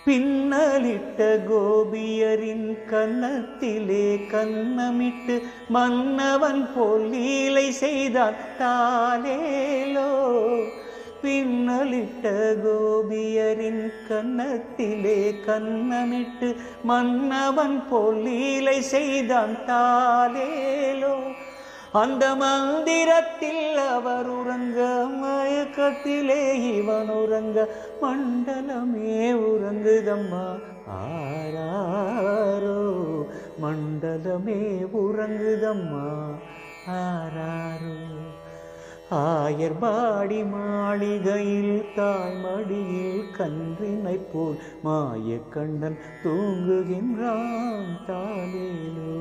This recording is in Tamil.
பின்னலிட்ட கோபியரின் கன்னத்திலே கன்னமிட்டு மன்னவன் போல் லீலை செய்தான் தாலேலோ. பின்னலிட்ட கோபியரின் கன்னத்திலே கன்னமிட்டு மன்னவன் போல் லீலை செய்தான் தாலேலோ. அந்த மந்திரத்தில் அவர் உறங்க, மயக்கத்திலே இவன் உறங்க, மண்டலமே உறங்குதம்மா ஆராரோ. மண்டலமே உறங்குதம்மா ஆராரோ. ஆயர்பாடி மாளிகையில் தாய்மடியில் கன்றினை போல் மாய கண்ணன் தூங்குகின்றான் தாலேலோ.